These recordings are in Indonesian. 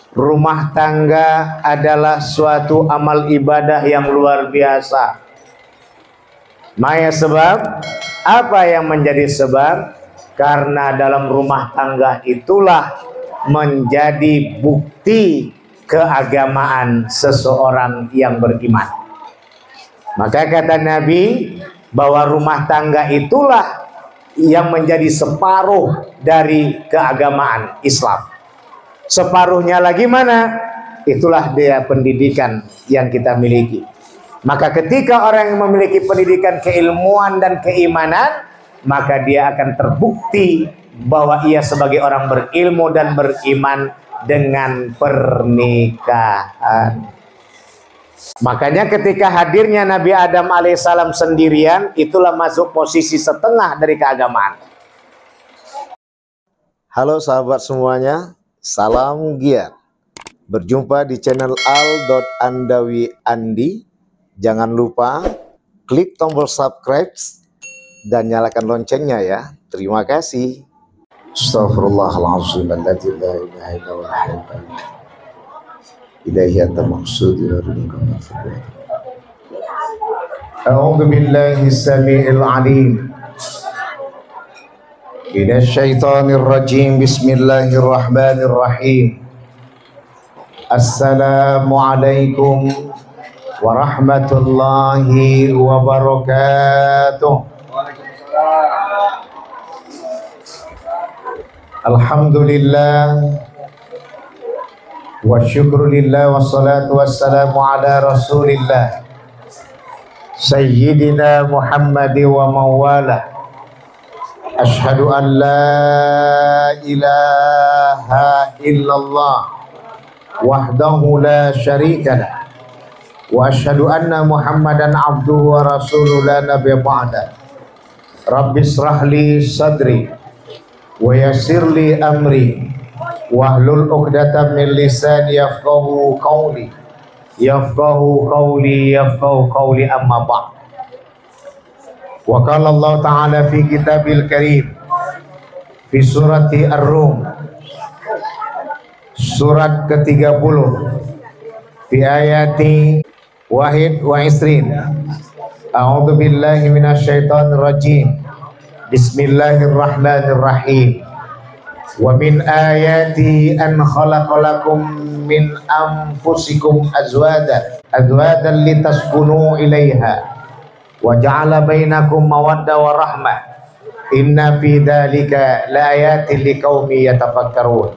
Rumah tangga adalah suatu amal ibadah yang luar biasa. Maya sebab, apa yang menjadi sebab? Karena dalam rumah tangga itulah menjadi bukti keagamaan seseorang yang beriman. Maka kata Nabi bahwa rumah tangga itulah yang menjadi separuh dari keagamaan Islam. Separuhnya lagi mana? Itulah dia pendidikan yang kita miliki. Maka ketika orang yang memiliki pendidikan keilmuan dan keimanan, maka dia akan terbukti bahwa ia sebagai orang berilmu dan beriman dengan pernikahan. Makanya ketika hadirnya Nabi Adam alaihissalam sendirian, itulah masuk posisi setengah dari keagamaan. Halo sahabat semuanya, salam giat. Berjumpa di channel al.andawi andi. Jangan lupa klik tombol subscribe dan nyalakan loncengnya ya. Terima kasih. Astaghfirullahaladzim. A'udzu billahi samii'il 'aliim minasyaitonir rajim. Bismillahirrahmanirrahim. Assalamualaikum warahmatullahi wabarakatuh. Alhamdulillah wa syukrulillah wassalatu wassalamu ala rasulillah Sayyidina Muhammad wa mawala. Ashhadu an la ilaha illallah wahdahu la syarika lah, wa ashhadu anna Muhammadan abduhu wa rasuluhu la nabiyya ba'da. Rabbi israh li sadri wa yassir li amri wahlul 'uqdatam min lisani yafqahu qawli amma ba'd. Wa qala Allah ta'ala fi kitabil karim fi surati Ar-Rum surat ke-30 fi ayati wahid wa isrin. A'udzu billahi minasyaitonir rajim. Bismillahirrahmanirrahim. Wa min ayati an khalaqalakum min anfusikum azwajan litaskunu ilaiha wa ja'ala bainakum mawaddah wa rahmah. Inna fi dzalika laayatin liqaumin yatafakkarun.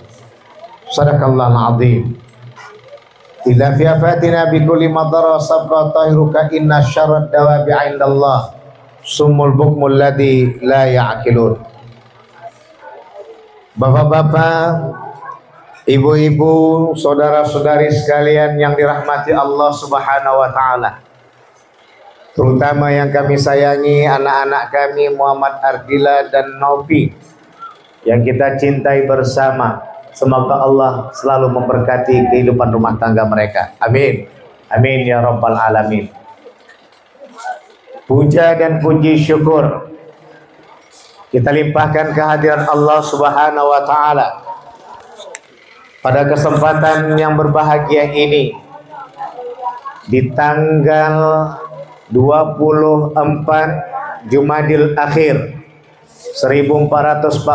Sadaqallahul azim. Ila fi afatina bi kulli madara sabqa tahiruka inna syarrad dawabi 'indallah sumul bukmul ladzi la ya'qilun. Bapak-bapak, ibu-ibu, saudara-saudari sekalian yang dirahmati Allah Subhanahu wa taala. Terutama yang kami sayangi anak-anak kami Muhammad Ardila dan Novi yang kita cintai bersama. Semoga Allah selalu memberkati kehidupan rumah tangga mereka. Amin. Amin ya rabbal alamin. Puja dan puji syukur kita limpahkan kehadiran Allah Subhanahu wa taala pada kesempatan yang berbahagia ini di tanggal 24 Jumadil Akhir 1445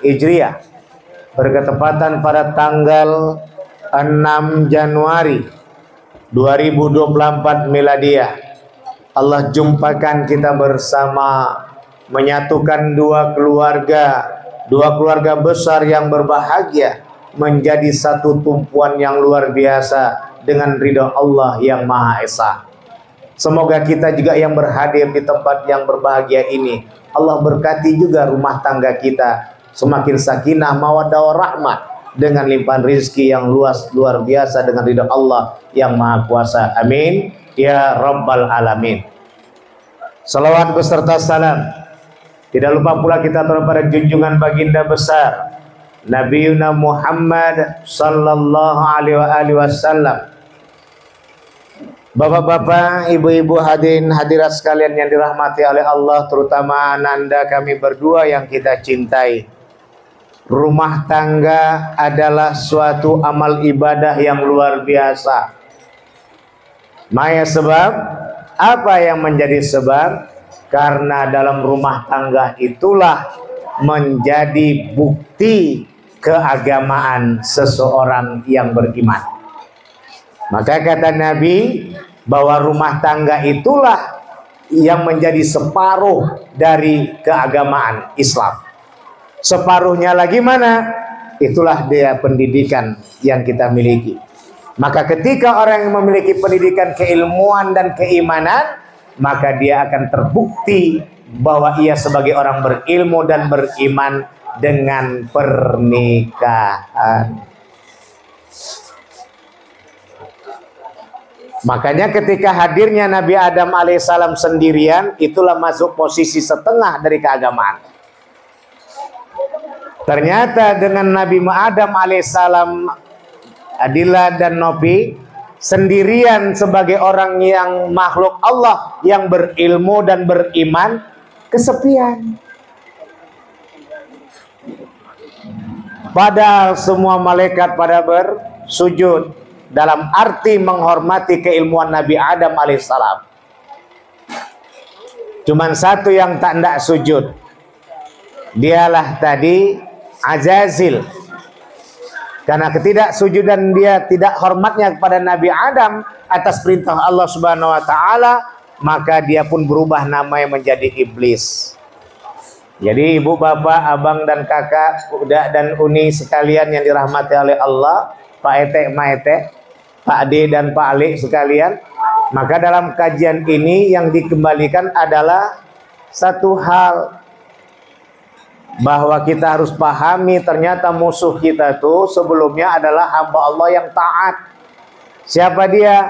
Hijriah, berketepatan pada tanggal 6 Januari 2024 Miladiah. Allah jumpakan kita bersama, menyatukan dua keluarga besar yang berbahagia menjadi satu tumpuan yang luar biasa dengan ridha Allah yang Maha Esa. Semoga kita juga yang berhadir di tempat yang berbahagia ini, Allah berkati juga rumah tangga kita semakin sakinah, mawaddah, warahmah dengan limpahan rizki yang luar biasa dengan ridha Allah yang Maha Kuasa. Amin ya rabbal alamin. Salawat beserta salam tidak lupa pula kita turun pada junjungan baginda besar Nabi Muhammad sallallahu alaihi wasallam. Bapak-bapak, ibu-ibu, hadirin hadirat sekalian yang dirahmati oleh Allah, terutama ananda kami berdua yang kita cintai. rumah tangga adalah suatu amal ibadah yang luar biasa. Maya sebab, apa yang menjadi sebab? Karena dalam rumah tangga itulah menjadi bukti keagamaan seseorang yang beriman. Maka kata Nabi bahwa rumah tangga itulah yang menjadi separuh dari keagamaan Islam. Separuhnya lagi mana? Itulah dia pendidikan yang kita miliki. Maka ketika orang yang memiliki pendidikan keilmuan dan keimanan, maka dia akan terbukti bahwa ia sebagai orang berilmu dan beriman dengan pernikahan. Makanya ketika hadirnya Nabi Adam alaihissalam sendirian, itulah masuk posisi setengah dari keagamaan. Ternyata dengan Nabi Adam alaihissalam, Adila dan Nopi sendirian sebagai orang yang makhluk Allah yang berilmu dan beriman, kesepian. Padahal semua malaikat pada bersujud dalam arti menghormati keilmuan Nabi Adam alaihissalam. Cuman satu yang tak hendak sujud, dialah tadi Azazil. Karena ketidaksujudan dia, tidak hormatnya kepada Nabi Adam atas perintah Allah Subhanahu wa taala, maka dia pun berubah namanya menjadi iblis. Jadi ibu, bapak, abang dan kakak, uda dan uni sekalian yang dirahmati oleh Allah, Pak Ete, Ma Ete, Pak D dan Pak Ali sekalian, maka dalam kajian ini yang dikembalikan adalah satu hal, bahwa kita harus pahami ternyata musuh kita itu sebelumnya adalah hamba Allah yang taat. Siapa dia?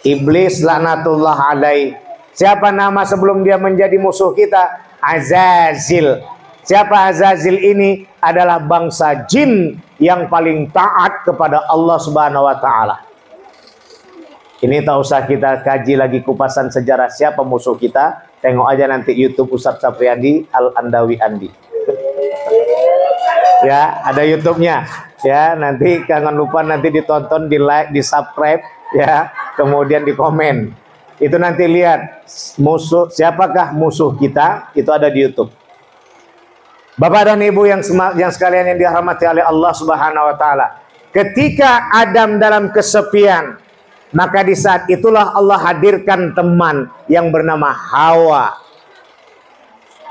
Iblis laknatullah alaih. Siapa nama sebelum dia menjadi musuh kita? Azazil. Siapa Azazil ini? Adalah bangsa jin yang paling taat kepada Allah Subhanahu wa taala. Ini tak usah kita kaji lagi kupasan sejarah siapa musuh kita. Tengok aja nanti YouTube Ustadz Sapriandi Al-Andawi Andi. Ya, ada YouTube-nya. Ya, nanti jangan lupa nanti ditonton, di like, di subscribe, ya, kemudian di komen. Itu nanti lihat musuh, siapakah musuh kita, itu ada di YouTube. Bapak dan Ibu yang sekalian yang dirahmati oleh Allah Subhanahu wa taala. Ketika Adam dalam kesepian, maka di saat itulah Allah hadirkan teman yang bernama Hawa.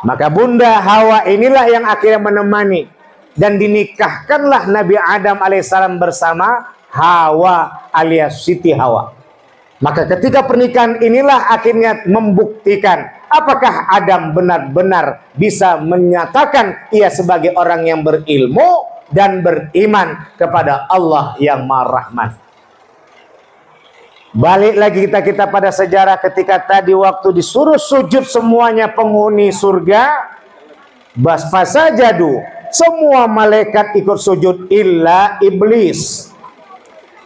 Maka Bunda Hawa inilah yang akhirnya menemani, dan dinikahkanlah Nabi Adam alaihissalam bersama Hawa alias Siti Hawa. Maka ketika pernikahan inilah akhirnya membuktikan apakah Adam benar-benar bisa menyatakan ia sebagai orang yang berilmu dan beriman kepada Allah yang Maha Rahman. Balik lagi kita pada sejarah ketika tadi waktu disuruh sujud semuanya penghuni surga, basfasajadu, semua malaikat ikut sujud illa iblis.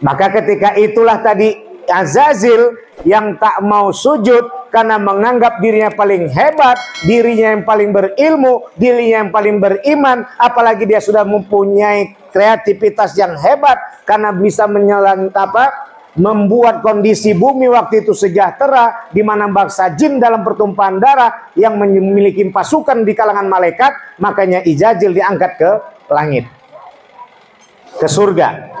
Maka ketika itulah tadi Azazil yang tak mau sujud karena menganggap dirinya paling hebat, dirinya yang paling berilmu, dirinya yang paling beriman, apalagi dia sudah mempunyai kreativitas yang hebat karena bisa membuat kondisi bumi waktu itu sejahtera, di mana bangsa jin dalam pertumpahan darah yang memiliki pasukan di kalangan malaikat. Makanya Izazil diangkat ke langit, ke surga.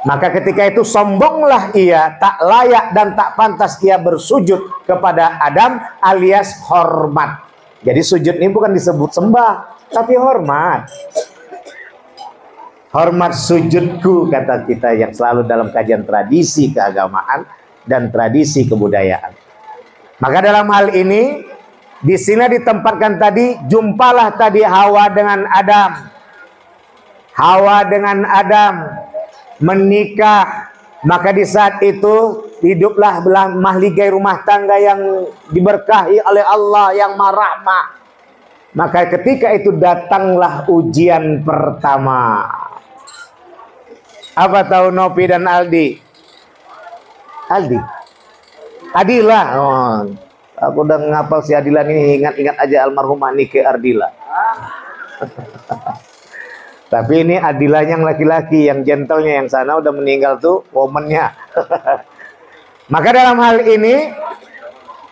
Maka ketika itu sombonglah ia, tak layak dan tak pantas ia bersujud kepada Adam alias hormat. Jadi sujud ini bukan disebut sembah, tapi hormat. Hormat sujudku, kata kita yang selalu dalam kajian tradisi keagamaan dan tradisi kebudayaan. Maka dalam hal ini, di sini ditempatkan tadi, jumpalah tadi Hawa dengan Adam. Hawa dengan Adam menikah. Maka di saat itu hiduplah mahligai rumah tangga yang diberkahi oleh Allah yang Maha Rahman. Maka ketika itu datanglah ujian pertama. Apa tahu Nopi dan Aldi? Aldi? Adila. Oh, aku udah ngapal si Adila ini, ingat-ingat aja almarhumah Nike Ardila. Tapi ini adilahnya yang laki-laki, yang gentlenya, yang sana udah meninggal tuh womannya. Maka dalam hal ini,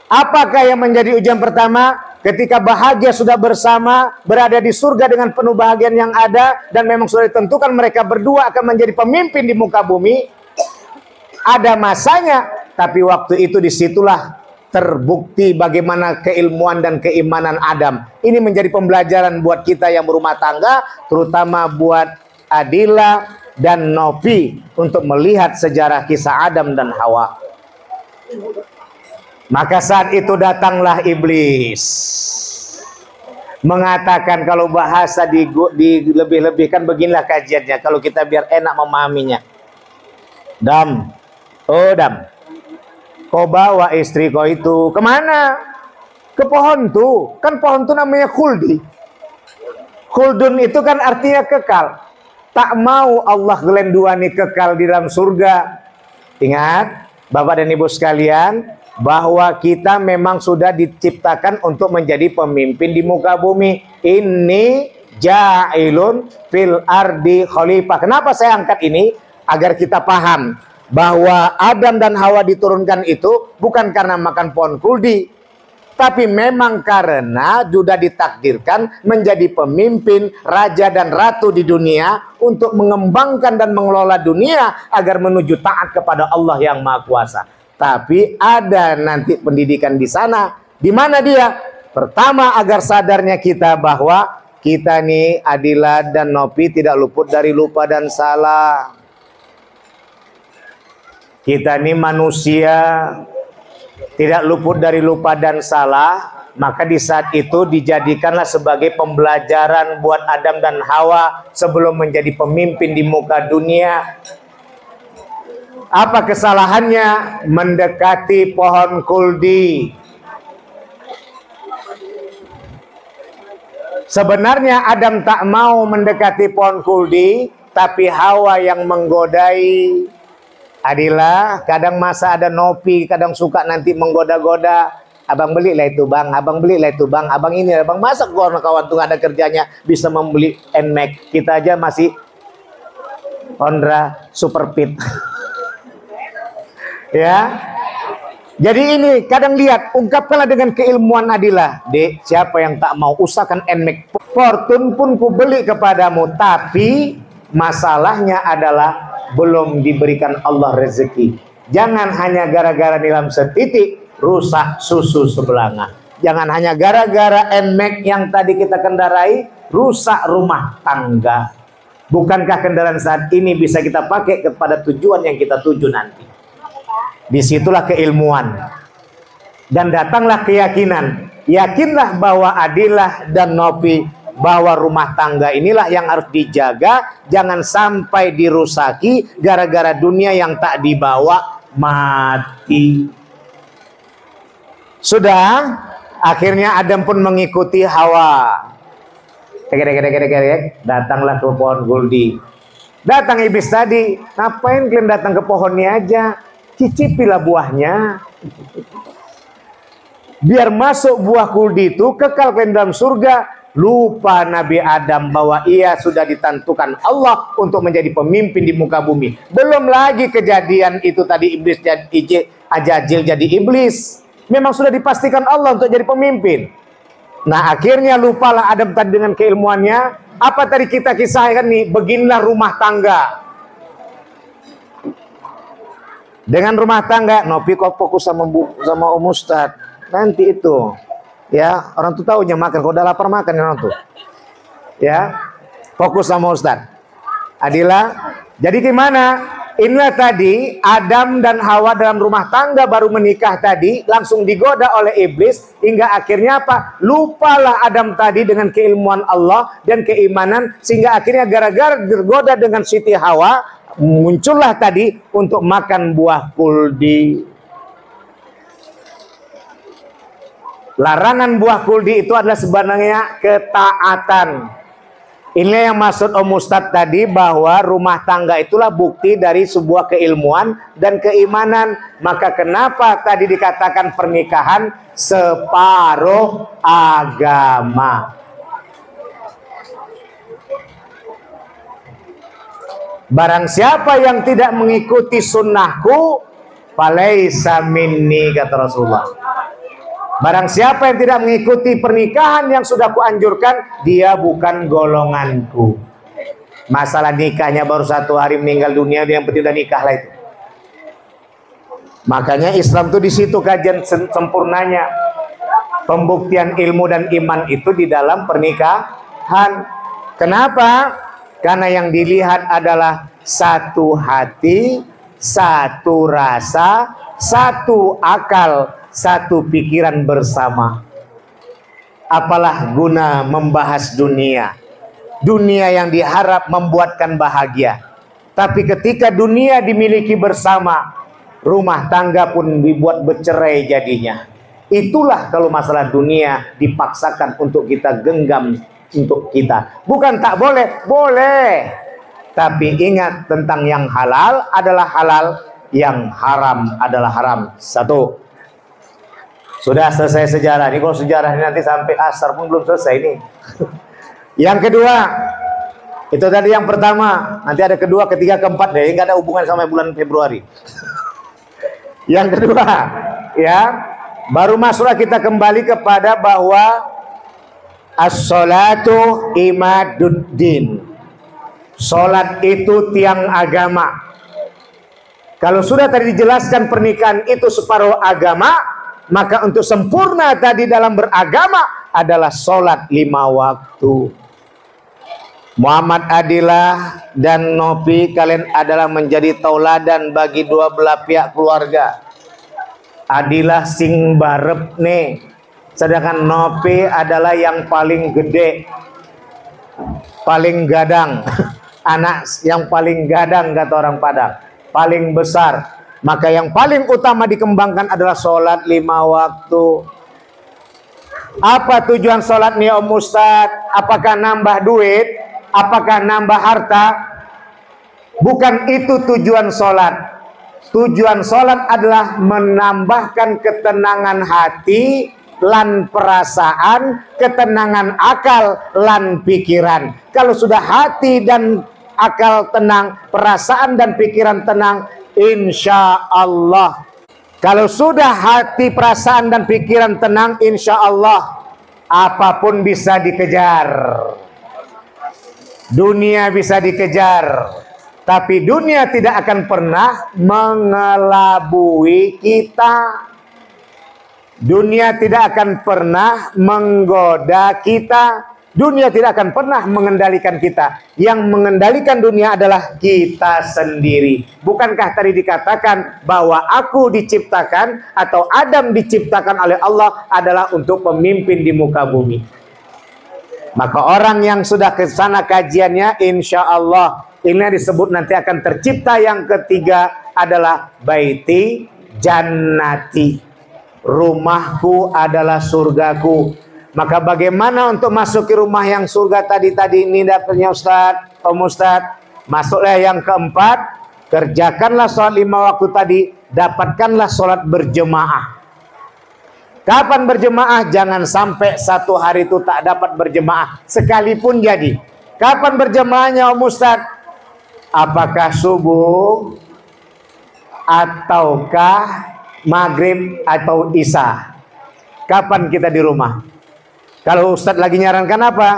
apakah yang menjadi ujian pertama? Ketika bahagia sudah bersama, berada di surga dengan penuh bahagian yang ada, dan memang sudah ditentukan mereka berdua akan menjadi pemimpin di muka bumi. Ada masanya, tapi waktu itu disitulah terbukti bagaimana keilmuan dan keimanan Adam. Ini menjadi pembelajaran buat kita yang berumah tangga, terutama buat Adila dan Nopi, untuk melihat sejarah kisah Adam dan Hawa. Maka saat itu datanglah iblis, mengatakan, kalau bahasa dilebih-lebihkan beginilah kajiannya, kalau kita biar enak memahaminya. Dam, oh Dam, kau bawa istri kau itu kemana? Ke pohon tuh, kan pohon tuh namanya khuldi. Khuldun itu kan artinya kekal. Tak mau Allah gelenduani kekal di dalam surga. Ingat, Bapak dan Ibu sekalian, bahwa kita memang sudah diciptakan untuk menjadi pemimpin di muka bumi. Ini ja'ilun fil ardi khalifah. Kenapa saya angkat ini? Agar kita paham bahwa Adam dan Hawa diturunkan itu bukan karena makan pohon kuldi, tapi memang karena sudah ditakdirkan menjadi pemimpin, raja dan ratu di dunia, untuk mengembangkan dan mengelola dunia agar menuju taat kepada Allah yang Maha Kuasa. Tapi ada nanti pendidikan di sana. Di mana dia? Pertama, agar sadarnya kita bahwa kita nih, Adila dan Nopi, tidak luput dari lupa dan salah. Kita nih manusia, tidak luput dari lupa dan salah. Maka di saat itu dijadikanlah sebagai pembelajaran buat Adam dan Hawa sebelum menjadi pemimpin di muka dunia. Apa kesalahannya? Mendekati pohon kuldi. Sebenarnya Adam tak mau mendekati pohon kuldi, tapi Hawa yang menggodai. Adila, kadang masa ada Nopi, kadang suka nanti menggoda-goda. Abang belilah itu bang, abang belilah itu bang, abang ini, abang masa kawan-kawan tuh ada kerjanya bisa membeli NMAX. Kita aja masih Honda Super Pit. Ya, jadi ini kadang lihat, ungkapkanlah dengan keilmuan Adila. Dek, siapa yang tak mau usahakan NMAX? Fortune pun ku beli kepadamu, tapi masalahnya adalah belum diberikan Allah rezeki. Jangan hanya gara-gara nilam setitik rusak susu sebelanga. Jangan hanya gara-gara NMAX yang tadi kita kendarai rusak rumah tangga. Bukankah kendaraan saat ini bisa kita pakai kepada tujuan yang kita tuju nanti? Disitulah keilmuan. Dan datanglah keyakinan. Yakinlah bahwa Adilah dan Nopi, bahwa rumah tangga inilah yang harus dijaga. Jangan sampai dirusaki gara-gara dunia yang tak dibawa mati. Sudah, akhirnya Adam pun mengikuti Hawa. Datanglah ke pohon kuldi. Datang iblis tadi. Ngapain kalian datang ke pohonnya aja? Cicipilah buahnya. Biar masuk buah kuldi itu kekal kalian dalam surga. Lupa Nabi Adam bahwa ia sudah ditentukan Allah untuk menjadi pemimpin di muka bumi. Belum lagi kejadian itu tadi, iblis jadi Ajajil jadi iblis. Memang sudah dipastikan Allah untuk jadi pemimpin. Nah, akhirnya lupalah Adam tadi dengan keilmuannya. Apa tadi kita kisahkan nih? Beginilah rumah tangga. Dengan rumah tangga, Nopi kok fokus sama Om Ustadz. Nanti itu, ya, orang tuh tahunya makan. Kalau udah lapar makan orang tuh. Ya, fokus sama Ustadz. Adila, jadi gimana? Inilah tadi Adam dan Hawa dalam rumah tangga baru menikah tadi, langsung digoda oleh iblis hingga akhirnya apa? Lupalah Adam tadi dengan keilmuan Allah dan keimanan, sehingga akhirnya gara-gara tergoda dengan Siti Hawa, muncullah tadi untuk makan buah kuldi. Larangan buah kuldi itu adalah sebenarnya ketaatan. Ini yang maksud Om Ustadz tadi, bahwa rumah tangga itulah bukti dari sebuah keilmuan dan keimanan. Maka kenapa tadi dikatakan pernikahan separuh agama? Barang siapa yang tidak mengikuti sunnahku, falaisa minni, kata Rasulullah. Barang siapa yang tidak mengikuti pernikahan yang sudah kuanjurkan, dia bukan golonganku. Masalah nikahnya baru 1 hari meninggal dunia, dia yang penting udah nikah lah itu. Makanya Islam tuh di situ kajian sempurnanya. Pembuktian ilmu dan iman itu di dalam pernikahan. Kenapa? Karena yang dilihat adalah satu hati, satu rasa, satu akal, satu pikiran bersama. Apalah guna membahas dunia? Dunia yang diharap membuatkan bahagia. Tapi ketika dunia dimiliki bersama, rumah tangga pun dibuat bercerai jadinya. Itulah kalau masalah dunia dipaksakan untuk kita genggam untuk kita. Bukan tak boleh, boleh. Tapi ingat tentang yang halal adalah halal, yang haram adalah haram. Satu. Sudah selesai sejarah. Ini kalau sejarah ini nanti sampai asar pun belum selesai nih. Yang kedua, itu tadi yang pertama. Nanti ada kedua, ketiga, keempat deh. Nggak ada hubungan sama bulan Februari. Yang kedua, ya, baru masuklah kita kembali kepada bahwa as-sholatu imaduddin. Sholat itu tiang agama. Kalau sudah tadi dijelaskan pernikahan itu separuh agama, maka untuk sempurna tadi dalam beragama adalah sholat 5 waktu. Muhammad Adilah dan Nopi, kalian adalah menjadi tauladan bagi dua belah pihak keluarga. Adilah sing barep nih, sedangkan Nopi adalah yang paling gede, paling gadang. Anak yang paling gadang kata orang Padang, paling besar. Maka yang paling utama dikembangkan adalah sholat 5 waktu. Apa tujuan sholat nih Om Ustadz? Apakah nambah duit? Apakah nambah harta? Bukan itu tujuan sholat. Tujuan sholat adalah menambahkan ketenangan hati lan perasaan, ketenangan akal lan pikiran. Kalau sudah hati dan akal tenang, perasaan dan pikiran tenang, insya Allah. Kalau sudah hati, perasaan dan pikiran tenang, insya Allah apapun bisa dikejar. Dunia bisa dikejar, tapi dunia tidak akan pernah mengelabui kita. Dunia tidak akan pernah menggoda kita. Dunia tidak akan pernah mengendalikan kita. Yang mengendalikan dunia adalah kita sendiri. Bukankah tadi dikatakan bahwa aku diciptakan atau Adam diciptakan oleh Allah adalah untuk pemimpin di muka bumi. Maka orang yang sudah ke sana kajiannya, insya Allah ini disebut nanti akan tercipta. Yang ketiga adalah baiti jannati, rumahku adalah surgaku. Maka bagaimana untuk masuk ke rumah yang surga tadi ini dapatnya Ustadz, Om Ustadz? Masuklah yang keempat, kerjakanlah sholat 5 waktu tadi, dapatkanlah sholat berjemaah. Kapan berjemaah? Jangan sampai 1 hari itu tak dapat berjemaah, sekalipun jadi. Kapan berjemaahnya Om Ustadz? Apakah subuh, ataukah maghrib, atau isya? Kapan kita di rumah? Kalau Ustadz lagi nyarankan apa?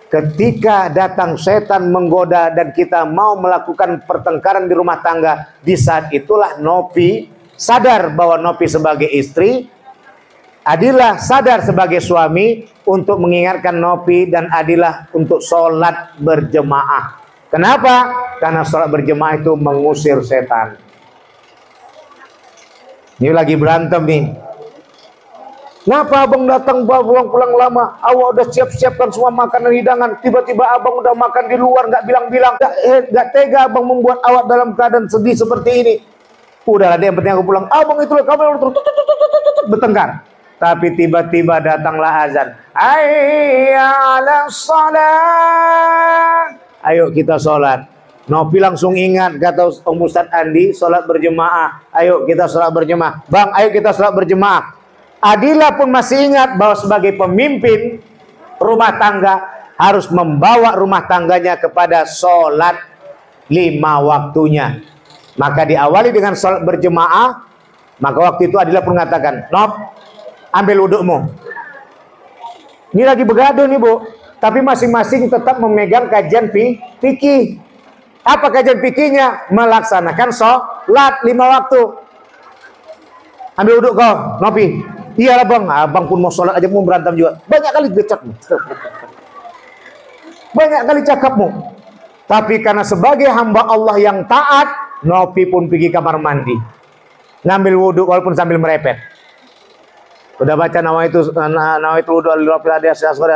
Ketika datang setan menggoda dan kita mau melakukan pertengkaran di rumah tangga, di saat itulah Nopi sadar bahwa Nopi sebagai istri, Adilah sadar sebagai suami untuk mengingatkan Nopi dan Adilah untuk sholat berjemaah. Kenapa? Karena sholat berjemaah itu mengusir setan. Ini lagi berantem nih. Kenapa abang datang pulang lama? Awak udah siap-siapkan semua makanan hidangan. Tiba-tiba abang udah makan di luar, nggak bilang-bilang. Nggak tega abang membuat awak dalam keadaan sedih seperti ini. Udahlah deh, yang penting aku pulang. Abang itu kamu bertengkar. Tapi tiba-tiba datanglah azan. Hayya shalah. Ayo kita sholat. Nopi langsung ingat, kata Om Ustadz Andi, sholat berjemaah. Ayo kita sholat berjemaah. Bang, ayo kita sholat berjemaah. Adilah pun masih ingat bahwa sebagai pemimpin rumah tangga harus membawa rumah tangganya kepada sholat 5 waktunya. Maka diawali dengan sholat berjemaah. Maka waktu itu Adilah pun mengatakan, Nop, ambil wudukmu. Ini lagi begaduh nih Bu, tapi masing-masing tetap memegang kajian fikih. Apa kajian fikihnya? Melaksanakan sholat 5 waktu. Ambil wuduk kau, Nopi. Iyalah bang, abang pun mau sholat aja mau berantem juga. Banyak kali becakmu. Banyak kali cakapmu. Tapi karena sebagai hamba Allah yang taat, Nopi pun pergi kamar mandi. Ngambil wuduk walaupun sambil merepet. Udah baca nama itu wudhu al-rafil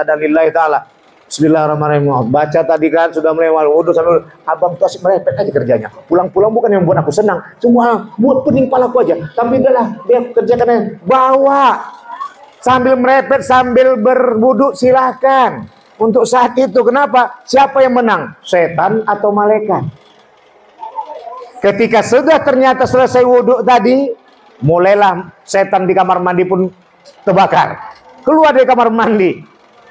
dan lillahi ta'ala. Bismillahirrahmanirrahim. Baca tadi kan sudah mulai wudhu sambil abang tuh asik merepet aja kerjanya. Pulang-pulang bukan yang membuat aku senang, cuma buat pening palaku aja. Tapi udahlah, dia kerjakan bawa sambil merepet sambil berwudhu silahkan. Untuk saat itu kenapa? Siapa yang menang? Setan atau malaikat? Ketika sudah ternyata selesai wudhu tadi, mulailah setan di kamar mandi pun terbakar. Keluar dari kamar mandi.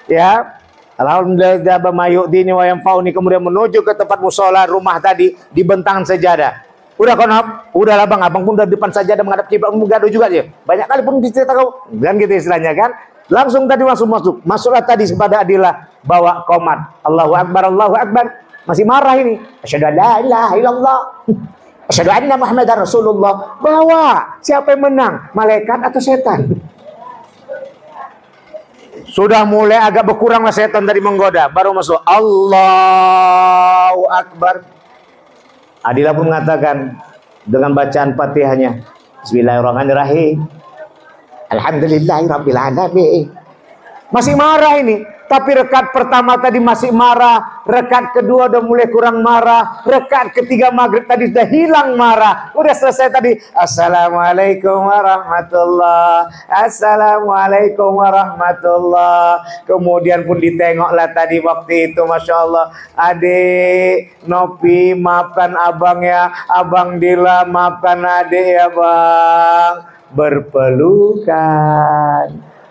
Ya. Alhamdulillah jaba mayudini wa yanfauni, kemudian menuju ke tempat musola rumah tadi di bentangan sajadah. Udah konop, udahlah bang, abang pun udah depan sajadah menghadap kiblat, gaduh juga dia. Banyak kali pun dicerita kau, kan gitu istilahnya kan. Langsung tadi masuk. Masuklah tadi kepada Adilah bawa qomat. Allahu Akbar, Allahu Akbar. Masih marah ini. Asyhadu an la ilaha illallah. Asyhadu anna Muhammadar Rasulullah. Bawa. Siapa yang menang? Malaikat atau setan? Sudah mulai agak berkuranglah setan tadi menggoda. Baru masuk. Allahu Akbar. Adilah pun mengatakan dengan bacaan Fatihahnya. Bismillahirrahmanirrahim. Alhamdulillahirabbil alamin. Masih marah ini. Tapi rekat pertama tadi masih marah, rekat kedua udah mulai kurang marah, rekat ketiga maghrib tadi sudah hilang marah. Udah selesai tadi. Assalamualaikum warahmatullah. Assalamualaikum warahmatullah. Kemudian pun ditengoklah tadi waktu itu, Masya Allah. Adik Nopi, maafkan abang ya. Abang Dila, maafkan adik ya bang. Berpelukan.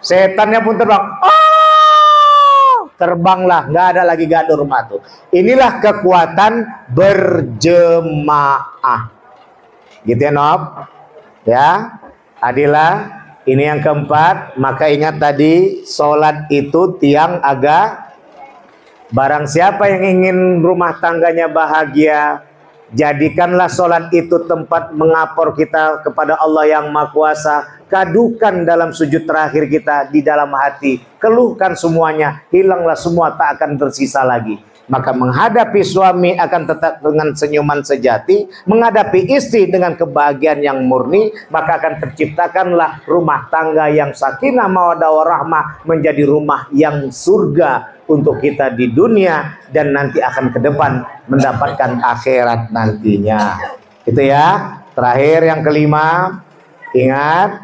Setannya pun terbang. Terbanglah, nggak ada lagi gaduh rumah tuh. Inilah kekuatan berjemaah. Gitu ya Nop. Ya, Adilah. Ini yang keempat. Maka ingat tadi, sholat itu tiang agak. Barang siapa yang ingin rumah tangganya bahagia, jadikanlah sholat itu tempat mengapor kita kepada Allah yang Maha Kuasa. Kadukan dalam sujud terakhir kita di dalam hati. Keluhkan semuanya. Hilanglah semua, tak akan tersisa lagi. Maka menghadapi suami akan tetap dengan senyuman sejati. Menghadapi istri dengan kebahagiaan yang murni. Maka akan terciptakanlah rumah tangga yang sakinah mawaddah warahmah. Menjadi rumah yang surga untuk kita di dunia. Dan nanti akan ke depan mendapatkan akhirat nantinya. Itu ya. Terakhir yang kelima. Ingat.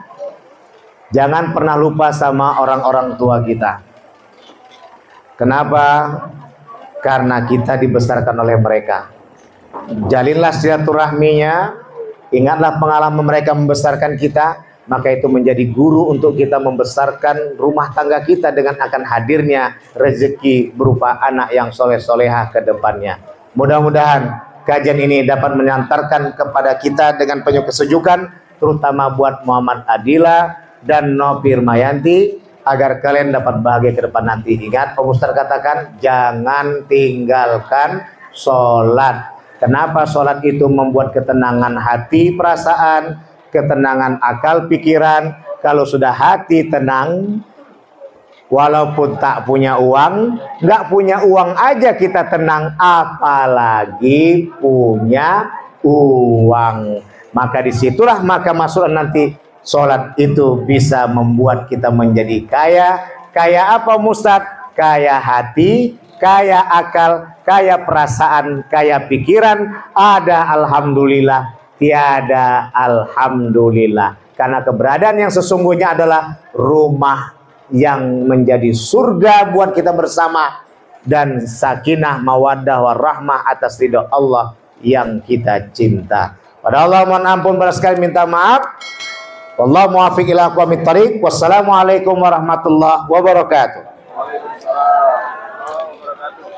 Jangan pernah lupa sama orang-orang tua kita. Kenapa? Karena kita dibesarkan oleh mereka. Jalinlah silaturahminya. Ingatlah pengalaman mereka membesarkan kita. Maka itu menjadi guru untuk kita membesarkan rumah tangga kita dengan akan hadirnya rezeki berupa anak yang soleh-solehah ke depannya. Mudah-mudahan kajian ini dapat menyantarkan kepada kita dengan penuh kesejukan. Terutama buat Muhammad Adilah dan Nopi Irmayanti, agar kalian dapat bahagia ke depan nanti. Ingat, Pak Ustaz katakan, jangan tinggalkan sholat. Kenapa sholat itu membuat ketenangan hati, perasaan, ketenangan akal, pikiran. Kalau sudah hati tenang, walaupun tak punya uang, nggak punya uang aja kita tenang, apalagi punya uang. Maka disitulah maka masuklah nanti sholat itu bisa membuat kita menjadi kaya. Kaya apa Ustadz? Kaya hati, kaya akal, kaya perasaan, kaya pikiran. Ada alhamdulillah, tiada alhamdulillah. Karena keberadaan yang sesungguhnya adalah rumah yang menjadi surga buat kita bersama. Dan sakinah mawaddah warahmah atas ridho Allah yang kita cinta. Pada Allah mohon ampun, pada sekali minta maaf. Wallahu muwaffiq ila aqwamit thariq. Wassalamualaikum warahmatullahi wabarakatuh.